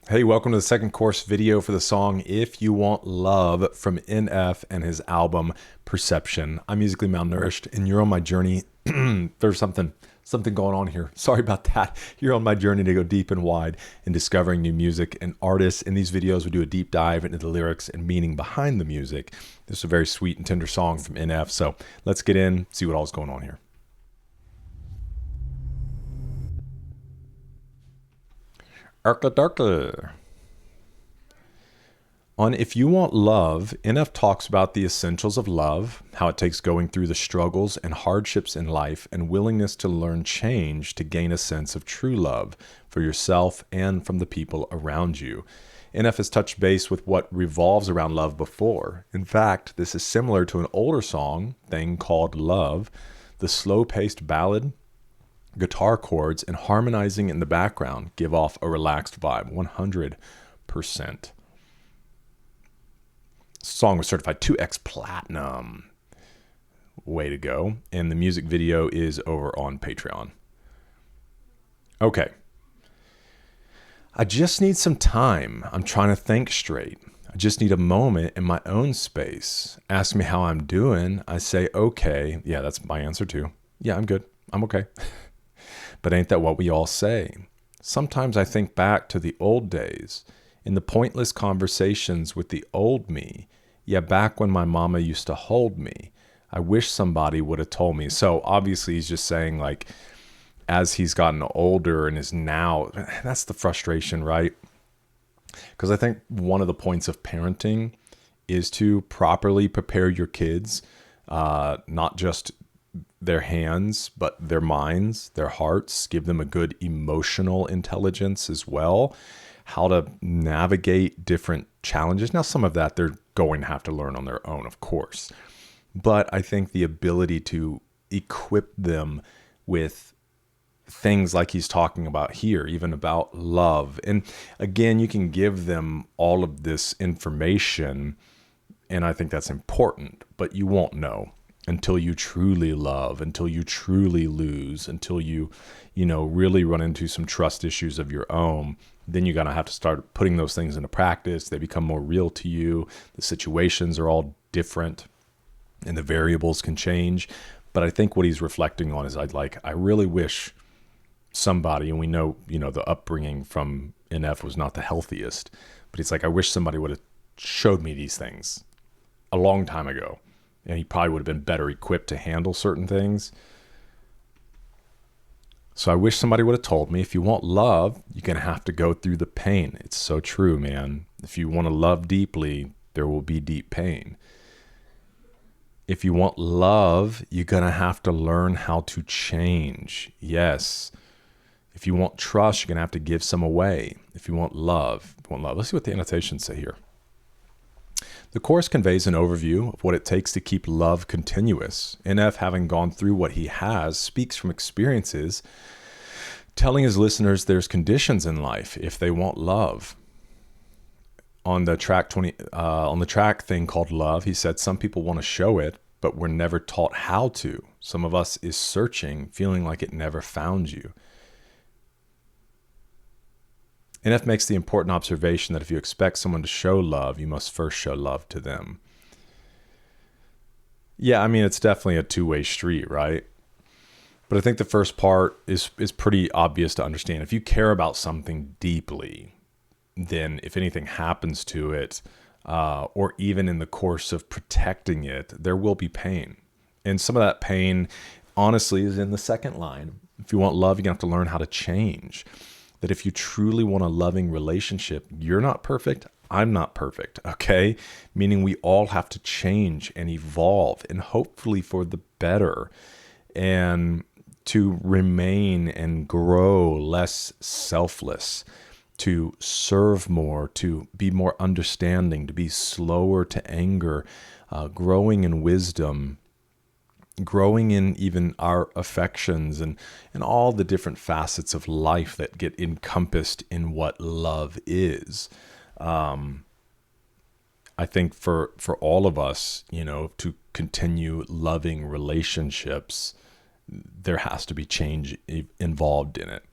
Hey, welcome to the second course video for the song If You Want Love from NF and his album Perception. I'm musically malnourished and you're on my journey. There's something going on here. Sorry about that. You're on my journey to go deep and wide in discovering new music and artists. In these videos, we do a deep dive into the lyrics and meaning behind the music. This is a very sweet and tender song from NF. So let's get in, see what all's going on here. Darkle. On If You Want Love, NF talks about the essentials of love, how it takes going through the struggles and hardships in life and willingness to learn change to gain a sense of true love for yourself and from the people around you. NF has touched base with what revolves around love before. In fact, this is similar to an older song, Thing Called Love. The slow-paced ballad, guitar chords, and harmonizing in the background give off a relaxed vibe, 100%. Song was certified 2x platinum. Way to go. And the music video is over on Patreon. Okay. I just need some time. I'm trying to think straight. I just need a moment in my own space. Ask me how I'm doing. I say, okay. Yeah, that's my answer too. Yeah, I'm good. I'm okay. But ain't that what we all say? Sometimes I think back to the old days, in the pointless conversations with the old me. Yeah, back when my mama used to hold me. I wish somebody would have told me. So obviously he's just saying, like, as he's gotten older and is now, that's the frustration, right? Because I think one of the points of parenting is to properly prepare your kids, not just their hands, but their minds, their hearts, give them a good emotional intelligence as well, how to navigate different challenges. Now, some of that they're going to have to learn on their own, of course. But I think the ability to equip them with things like he's talking about here, even about love. And again, you can give them all of this information, and I think that's important, but you won't know until you truly love, until you truly lose, until you really run into some trust issues of your own. Then you're going to have to start putting those things into practice. They become more real to you. The situations are all different and the variables can change. But I think what he's reflecting on is I really wish somebody, and we know, the upbringing from NF was not the healthiest, but it's like, I wish somebody would have showed me these things a long time ago. And he probably would have been better equipped to handle certain things. So I wish somebody would have told me, if you want love, you're going to have to go through the pain. It's so true, man. If you want to love deeply, there will be deep pain. If you want love, you're going to have to learn how to change. Yes. If you want trust, you're going to have to give some away. If you want love, let's see what the annotations say here. The chorus conveys an overview of what it takes to keep love continuous. NF, having gone through what he has, speaks from experiences, telling his listeners there's conditions in life if they want love. On the track Thing Called Love, he said some people want to show it, but were never taught how to. Some of us is searching, feeling like it never found you. NF makes the important observation that if you expect someone to show love, you must first show love to them. Yeah, I mean, it's definitely a two-way street, right? But I think the first part is pretty obvious to understand. If you care about something deeply, then if anything happens to it, or even in the course of protecting it, there will be pain. And some of that pain, honestly, is in the second line. If you want love, you're going to have to learn how to change. That if you truly want a loving relationship, you're not perfect, I'm not perfect, okay? Meaning we all have to change and evolve, and hopefully for the better, and to remain and grow less selfless, to serve more, to be more understanding, to be slower to anger, growing in wisdom, growing in even our affections and all the different facets of life that get encompassed in what love is. I think for all of us, to continue loving relationships, there has to be change involved in it.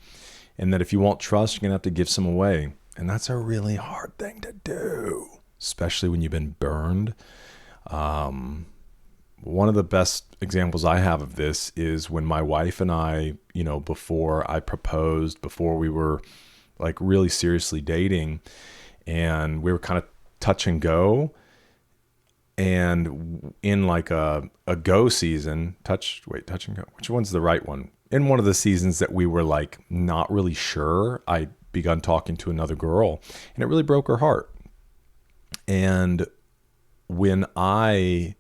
And that if you want trust, you're going to have to give some away. And that's a really hard thing to do, especially when you've been burned. One of the best examples I have of this is when my wife and I, before I proposed, before we were like really seriously dating, and we were kind of touch and go. And in like a go season, touch and go, which one's the right one? In one of the seasons that we were like not really sure, I begun talking to another girl, and it really broke her heart. And when I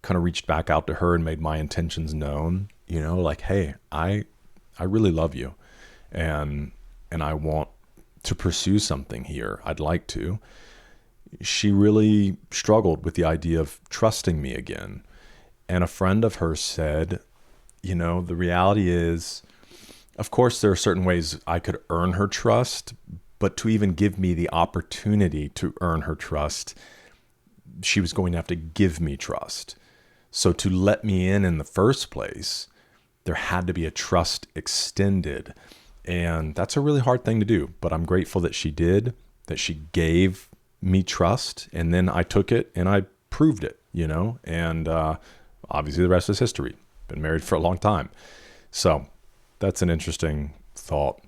kind of reached back out to her and made my intentions known, like, hey, I really love you, and I want to pursue something here. I'd like to. She really struggled with the idea of trusting me again. And a friend of hers said, the reality is, of course, there are certain ways I could earn her trust, but to even give me the opportunity to earn her trust, she was going to have to give me trust. So to let me in the first place, there had to be a trust extended. And that's a really hard thing to do, but I'm grateful that she did, that she gave me trust, and then I took it and I proved it, and obviously the rest is history. Been married for a long time. So that's an interesting thought.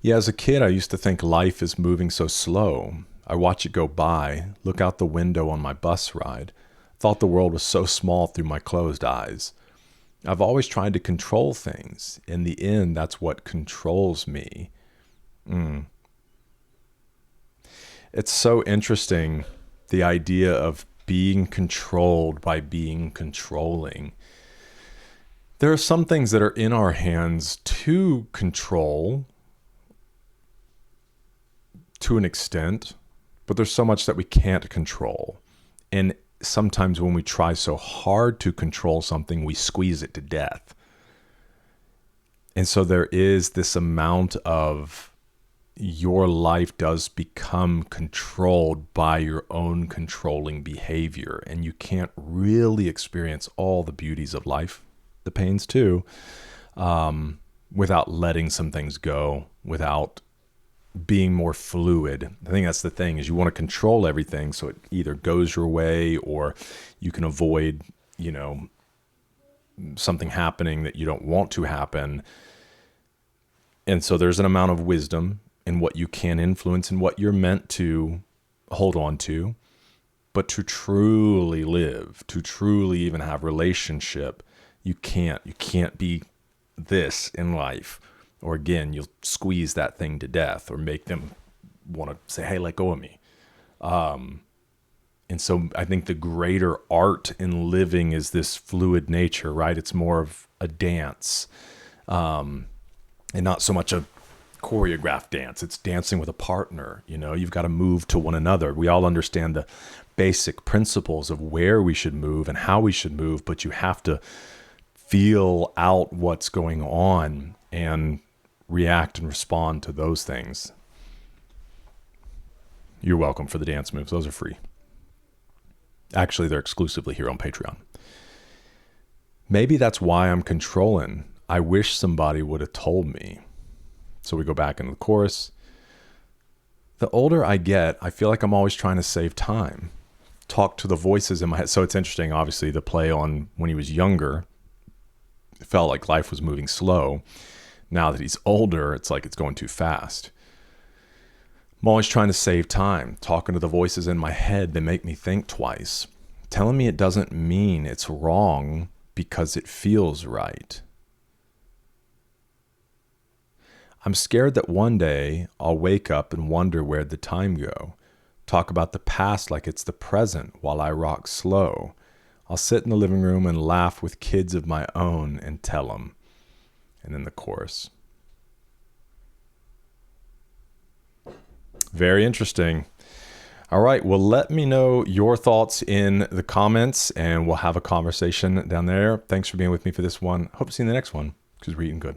Yeah, as a kid, I used to think life is moving so slow. I watch it go by, look out the window on my bus ride, thought the world was so small through my closed eyes. I've always tried to control things. In the end, that's what controls me. It's so interesting, the idea of being controlled by being controlling. There are some things that are in our hands to control to an extent, but there's so much that we can't control. And sometimes when we try so hard to control something, we squeeze it to death. And so there is this amount of your life does become controlled by your own controlling behavior, and you can't really experience all the beauties of life, the pains too, without letting some things go, without being more fluid. I think that's the thing, is you want to control everything so it either goes your way or you can avoid, something happening that you don't want to happen. And so there's an amount of wisdom in what you can influence and what you're meant to hold on to. But to truly live, to truly even have relationship, you can't be this in life. Or again, you'll squeeze that thing to death or make them want to say, hey, let go of me. And so I think the greater art in living is this fluid nature, right? It's more of a dance, and not so much a choreographed dance. It's dancing with a partner. You've got to move to one another. We all understand the basic principles of where we should move and how we should move, but you have to feel out what's going on and react and respond to those things. You're welcome for the dance moves. Those are free. Actually, they're exclusively here on Patreon. Maybe that's why I'm controlling. I wish somebody would have told me. So we go back into the chorus. The older I get, I feel like I'm always trying to save time. Talk to the voices in my head. So it's interesting, obviously, the play on when he was younger. It felt like life was moving slow. Now that he's older, it's like it's going too fast. I'm always trying to save time, talking to the voices in my head that make me think twice, telling me it doesn't mean it's wrong because it feels right. I'm scared that one day I'll wake up and wonder where'd the time go. Talk about the past like it's the present while I rock slow. I'll sit in the living room and laugh with kids of my own and tell them. And then the chorus. Very interesting. All right. Well, let me know your thoughts in the comments and we'll have a conversation down there. Thanks for being with me for this one. Hope to see you in the next one because we're eating good.